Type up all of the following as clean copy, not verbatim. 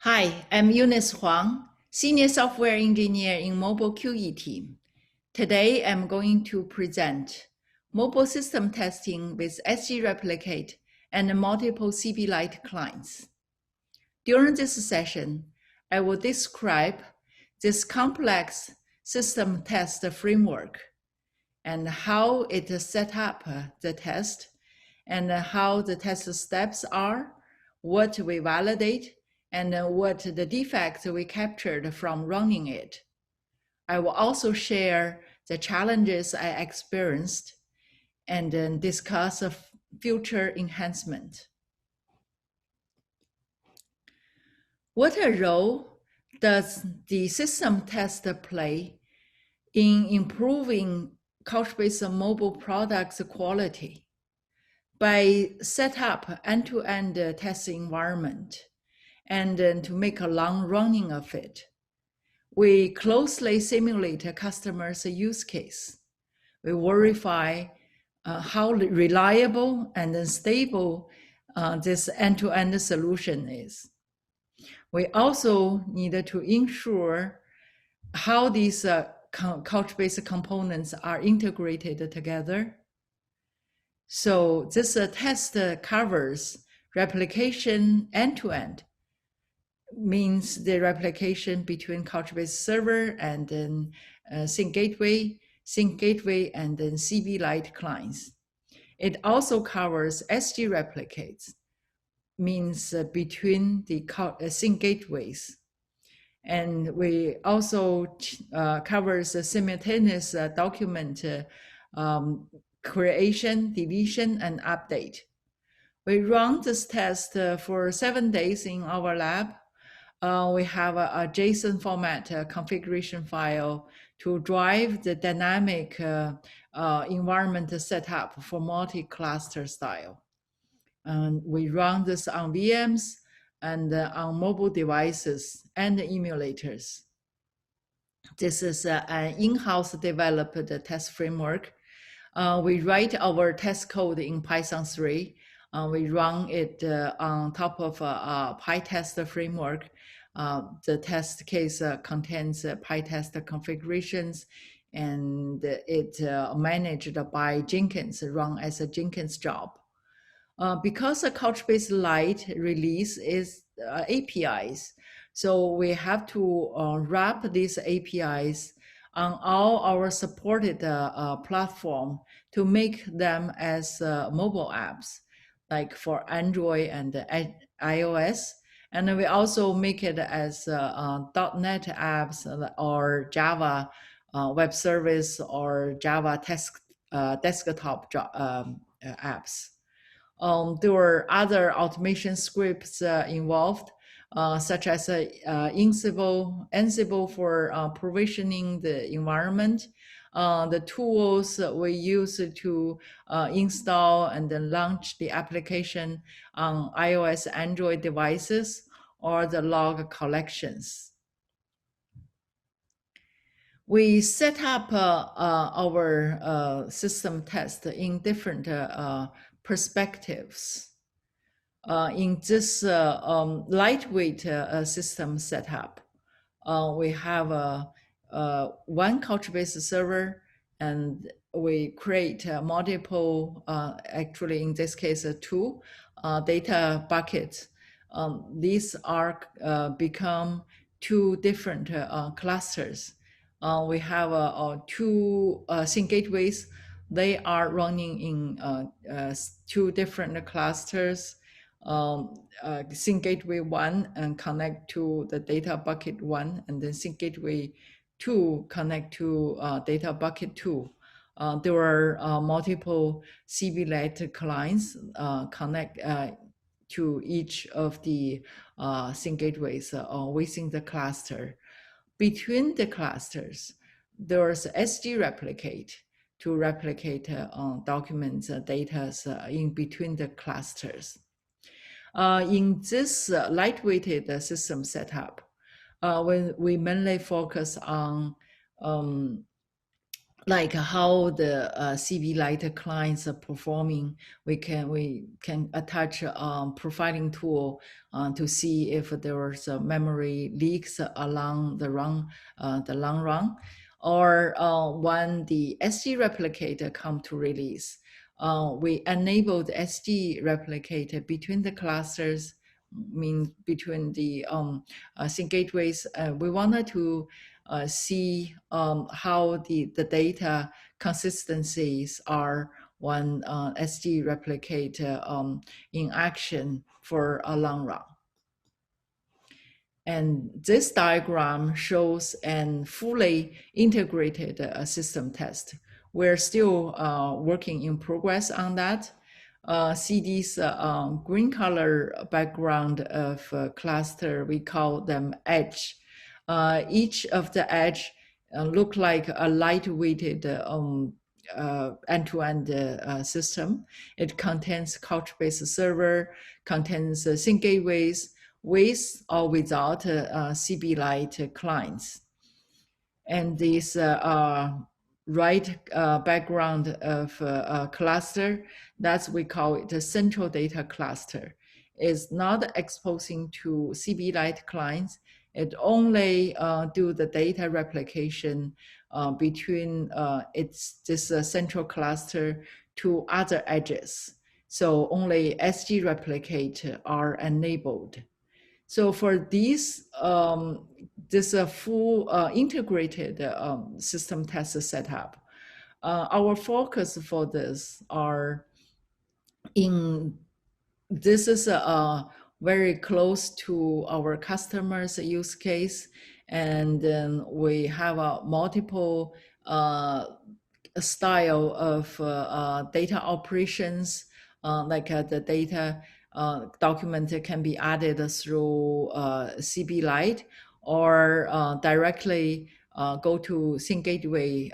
Hi, I'm Eunice Huang, Senior Software Engineer in Mobile QE team. Today, I'm going to present mobile system testing with SG Replicate and multiple CB Lite clients. During this session, I will describe this complex system test framework and how it set up the test and how the test steps are, what we validate, and what the defects we captured from running it. I will also share the challenges I experienced and then discuss a future enhancement. What a role does the system test play in improving Couchbase Mobile products quality? By set up end-to-end test environment and then to make a long running of it, we closely simulate a customer's use case. We verify how reliable and stable this end-to-end solution is. We also need to ensure how these Couchbase components are integrated together. So this test covers replication end-to-end, means the replication between Couchbase server and then sync gateway, and then CB Lite clients. It also covers SG replicates, means between the sync gateways. And we also covers simultaneous document creation, deletion, and update. We run this test for 7 days in our lab. We have a JSON format configuration file to drive the dynamic environment setup for multi-cluster style. And we run this on VMs and on mobile devices and emulators. This is an in-house developed test framework. We write our test code in Python 3. We run it on top of a PyTest framework. The test case contains PyTest configurations, and it's managed by Jenkins, run as a Jenkins job. Because a Couchbase Lite release is APIs, so we have to wrap these APIs on all our supported platform to make them as mobile apps, like for Android and iOS. And we also make it as .NET apps or Java web service or Java desktop apps. There were other automation scripts involved, such as Ansible for provisioning the environment, the tools we use to install and then launch the application on iOS, Android devices, or the log collections. We set up our system test in different perspectives. In this lightweight system setup, we have one Couchbase server, and we create multiple, actually in this case, two data buckets. These are become two different clusters. We have two sync gateways. They are running in two different clusters. Sync gateway 1 and connect to the data bucket 1, and then sync gateway 2 connect to data bucket 2. There are multiple CB Lite clients connect to each of the sync gateways within the cluster. Between the clusters, there's SG replicate to replicate documents, data in between the clusters. In this lightweighted system setup, when we mainly focus on like how the CB Lite clients are performing. We can attach profiling tool to see if there was memory leaks along the long run, or when the SD replicator come to release. We enabled SD replicator between the clusters, mean between the sync gateways. We wanted to see how the data consistencies are when SD replicate in action for a long run. And this diagram shows an fully integrated system test. We're still working in progress on that. See this green color background of cluster, we call them edge. Each of the edge look like a lightweighted end-to-end system. It contains Couchbase server, contains sync gateways, with or without CB Lite clients. And this right background of cluster, that's we call it a central data cluster, is not exposing to CB Lite clients. It only do the data replication between this central cluster to other edges. So only SG replicate are enabled. So for these, this full integrated system test setup, our focus for this are in, this is very close to our customers' use case. And then we have a multiple style of data operations, like the data document can be added through CB Lite, or directly go to Sync Gateway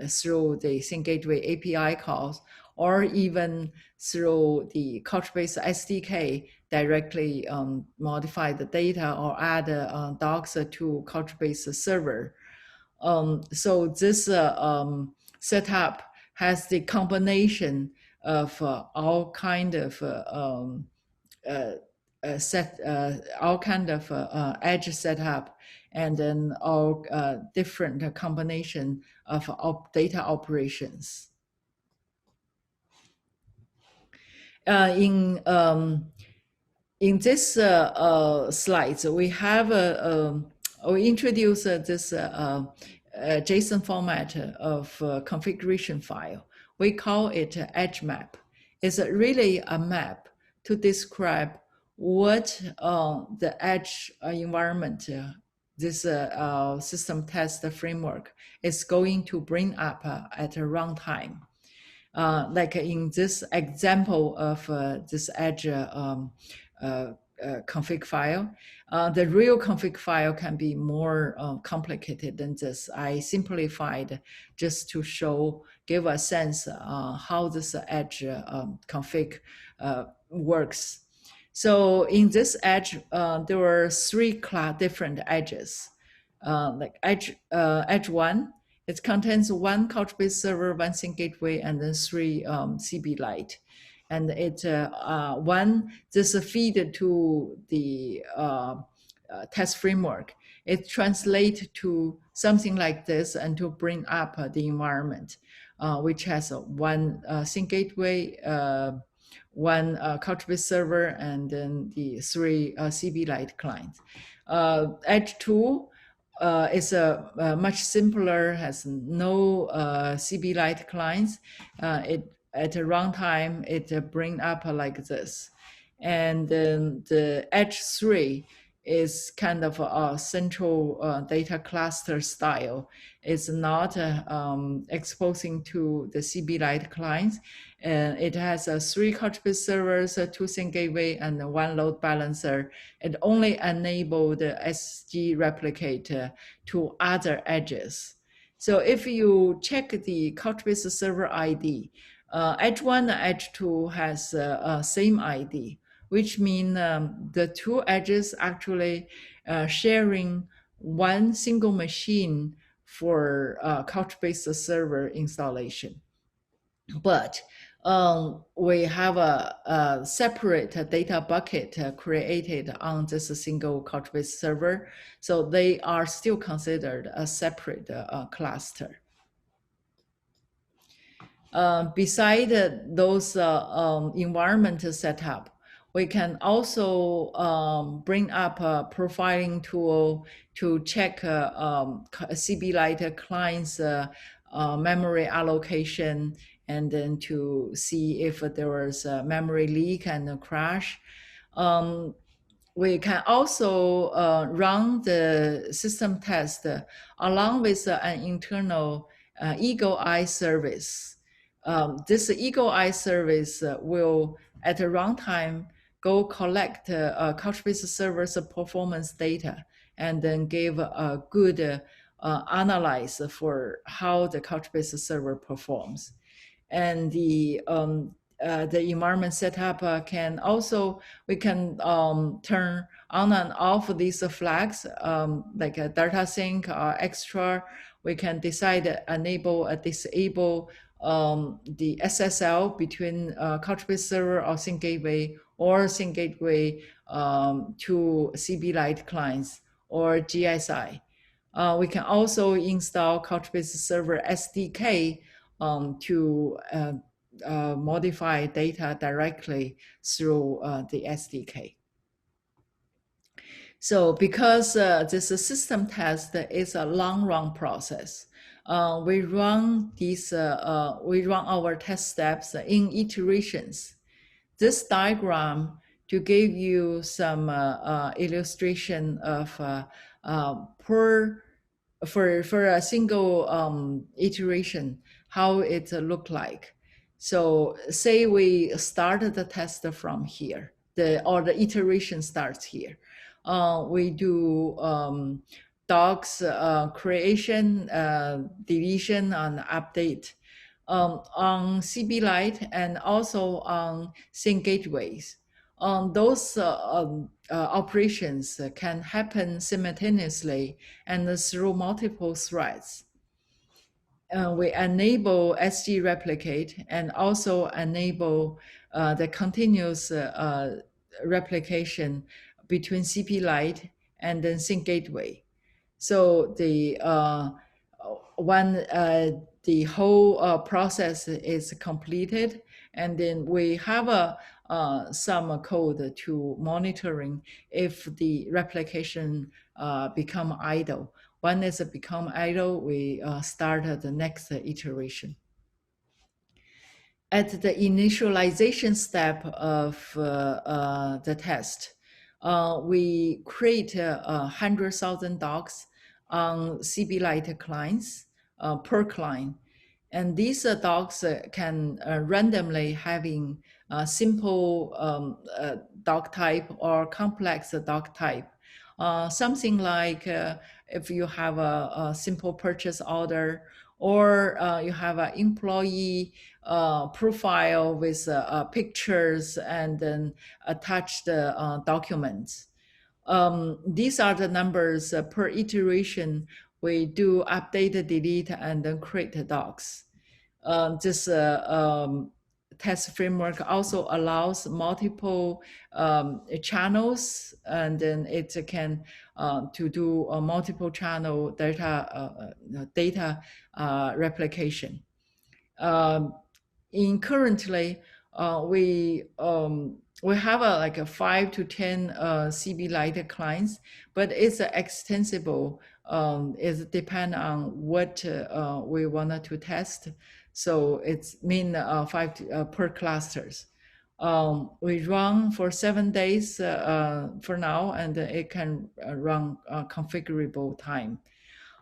through the Sync Gateway API calls, or even through the Couchbase SDK directly modify the data or add docs to Couchbase server. So this setup has the combination of all kind of all kind of edge setup, and then all different combination of data operations. In this slides, we have we introduce this JSON format of configuration file. We call it edge map. It's really a map to describe what the edge environment, this system test framework is going to bring up at a runtime. Like in this example of this edge config file, the real config file can be more complicated than this. I simplified just to show, give a sense how this edge config works. So in this edge, there were three different edges. Like edge one, it contains one Couchbase server, one sync gateway, and then three CB Lite. And it this feed to the test framework. It translates to something like this and to bring up the environment, which has one sync gateway, one Couchbase server, and then the three CB Lite clients. Edge 2 is much simpler, has no CB Lite clients. It at a runtime, it bring up like this. And then the Edge 3 is kind of a central data cluster style. It's not exposing to the CB Lite clients. It has three Couchbase servers, two sync gateway, and one load balancer. It only enabled the SG replicator to other edges. So if you check the Couchbase server ID, Edge 1 and Edge 2 has same ID, which means the two edges actually sharing one single machine for Couchbase server installation. But we have a separate data bucket created on this single Couchbase server, so they are still considered a separate cluster. Beside those environment setup, we can also bring up a profiling tool to check CB Lite client's memory allocation, and then to see if there was a memory leak and a crash. We can also run the system test along with an internal Eagle Eye service. This Eagle Eye service will, at a runtime, go collect Couchbase server's performance data and then give a good analyze for how the Couchbase server performs. And the environment setup can also, we can turn on and off these flags, like a data sync or extra. We can decide enable or disable the SSL between Couchbase server or sync gateway, or sync gateway to CB Lite clients or GSI. We can also install Couchbase server SDK to modify data directly through the SDK. So because this system test is a long run process, we run our test steps in iterations. This diagram to give you some illustration of for a single iteration, how it look like. So say we started the test from here, or the iteration starts here. We do docs creation, deletion, and update on CB Lite and also on sync gateways. Those operations can happen simultaneously and through multiple threads. We enable SG replicate and also enable the continuous replication between CP Lite and then sync gateway. So when the whole process is completed, and then we have some code to monitoring if the replication become idle. When it's become idle, we start the next iteration. At the initialization step of the test, we create 100,000 docs on CB Lite clients per client. And these docs can randomly having simple doc type or complex doc type. Something like if you have a simple purchase order, or you have an employee profile with pictures and then attached documents. These are the numbers per iteration. We do update, delete, and then create docs. This test framework also allows multiple channels, and then it can to do a multiple channel data replication. Currently, we have like a 5 to 10 CB Lite clients, but it's extensible. It depends on what we wanted to test. So it's mean 5 per clusters. We run for 7 days for now, and it can run configurable time.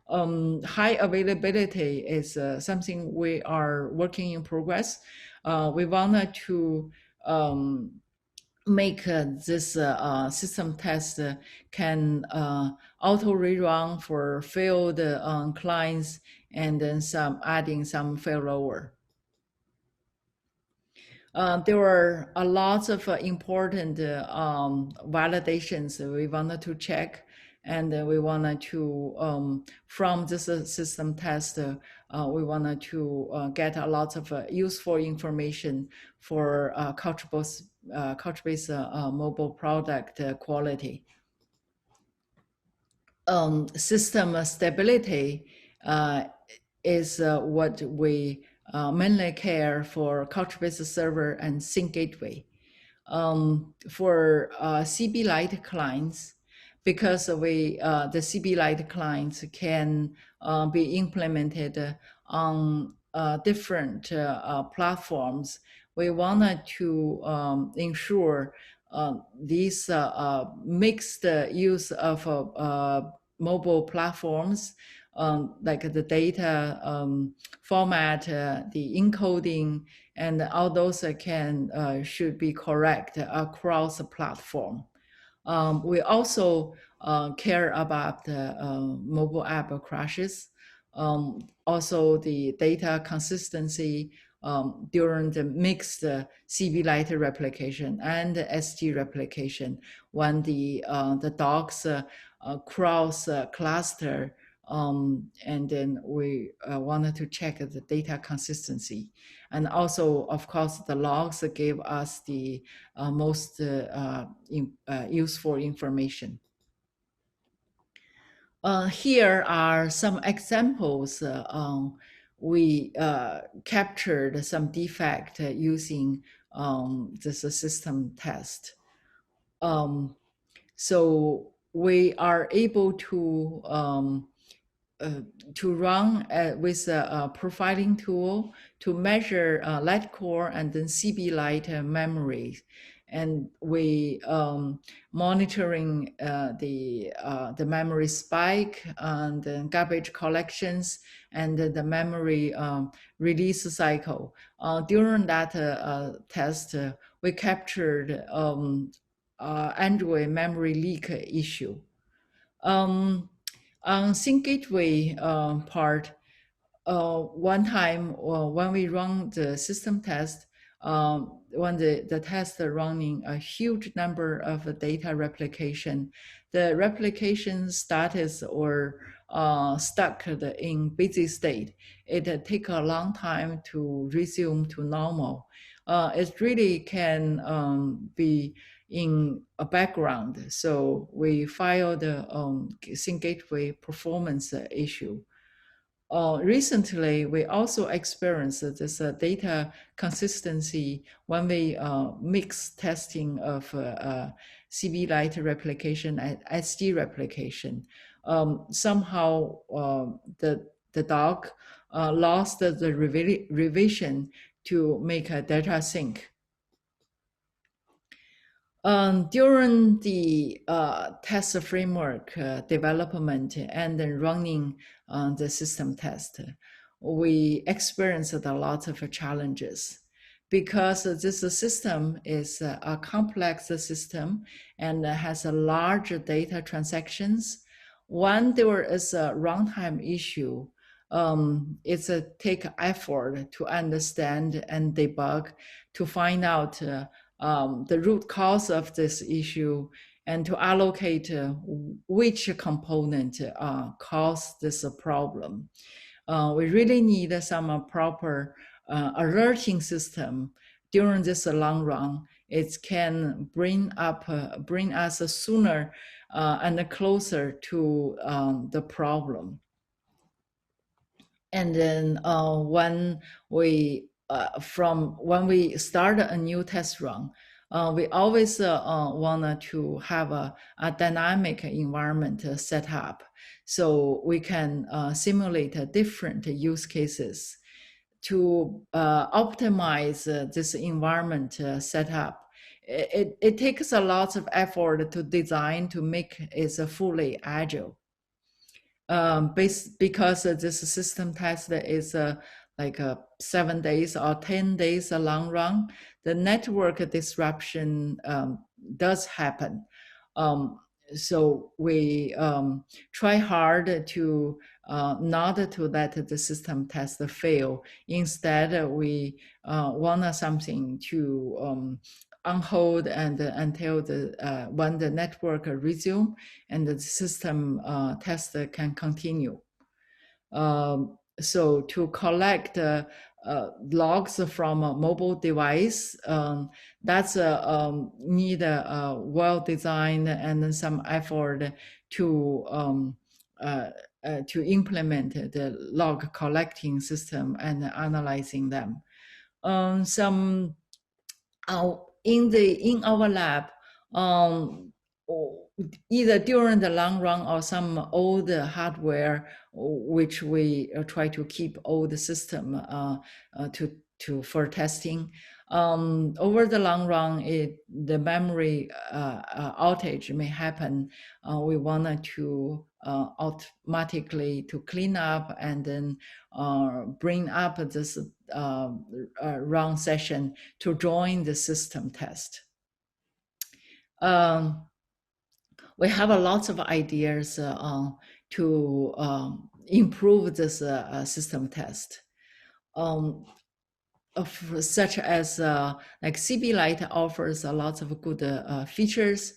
High availability is something we are working in progress. We wanted to make this system test can auto rerun for failed clients, and then adding some failover. There were a lot of important validations we wanted to check, and we wanted to, from this system test, we wanted to get a lot of useful information for Couchbase mobile product quality. System stability is what we mainly care for Couchbase server and sync gateway. For CB Lite clients, because the CB Lite clients can be implemented on different platforms, we wanted to ensure these mixed use of mobile platforms, like the data format, the encoding, and all those should be correct across the platform. We also care about the mobile app crashes, also the data consistency during the mixed CB Lite replication and ST replication when the docs cross cluster, and then we wanted to check the data consistency. And also, of course, the logs gave us the most useful information. Here are some examples. We captured some defect using this system test. So we are able to run with a profiling tool to measure Lite core and then CB Lite memory, and we monitoring the memory spike and then garbage collections and the memory release cycle. During that test, we captured Android memory leak issue. On sync gateway part, one time when we run the system test, when the test running a huge number of data replication, the replication status or stuck in busy state. It take a long time to resume to normal. It really can be in a background. So we filed the sync gateway performance issue. Recently, we also experienced this data consistency when we mix testing of CB Lite replication and SD replication. Somehow the doc lost the revision to make a data sync. During the test framework development and then running the system test, we experienced a lot of challenges because this system is a complex system and has a large data transactions. When there is a runtime issue, it's a take effort to understand and debug to find out the root cause of this issue and to allocate which component caused this problem. We really need some proper alerting system during this long run. It can bring us sooner and closer to the problem. And then when we start a new test run, we always want to have a dynamic environment set up so we can simulate different use cases to optimize this environment setup. It takes a lot of effort to design to make it fully agile. Because this system test is like 7 days or 10 days a long run, the network disruption does happen. So we try hard to not to let the system test fail. Instead, we want something to on hold and until when the network resume and the system test can continue. So to collect logs from a mobile device, that's need a well-designed and some effort to implement the log collecting system and analyzing them. Some in our lab, either during the long run or some old hardware, which we try to keep old system for testing. Over the long run, the memory outage may happen. We wanted to automatically to clean up and then bring up this run session to join the system test. We have a lot of ideas to improve this system test. Such as like CB Lite offers a lot of good features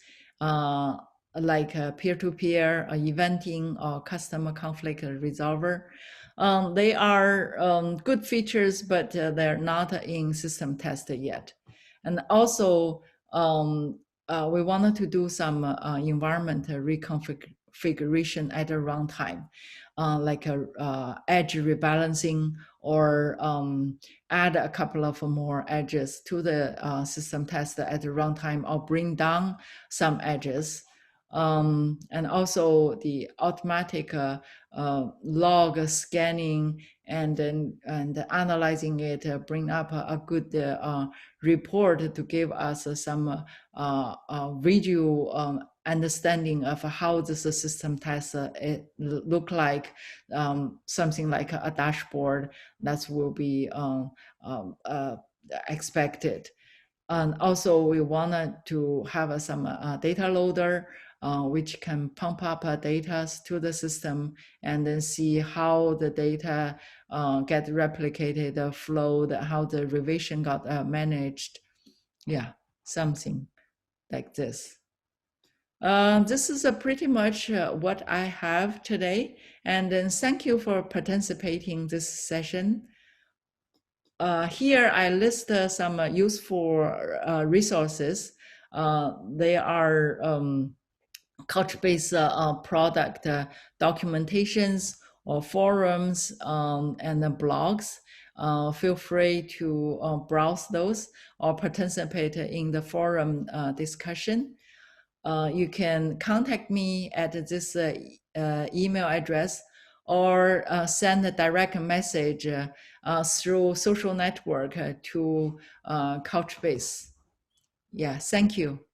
like peer-to-peer eventing or customer conflict resolver. They are good features, but they're not in system test yet. And also, we wanted to do some environment reconfiguration at the runtime, like a edge rebalancing or add a couple of more edges to the system test at the runtime or bring down some edges. And also the automatic log scanning and analyzing it, bring up a good report to give us some visual understanding of how this system test it look like, something like a dashboard that will be expected. And also we wanted to have some data loader which can pump up data to the system and then see how the data get replicated, flowed, how the revision got managed. Yeah, something like this. This is pretty much what I have today. And then thank you for participating this session. Here I list some useful resources. They are Couchbase product documentations or forums and blogs. Feel free to browse those or participate in the forum discussion. You can contact me at this email address or send a direct message through social network to Couchbase. Yeah, thank you.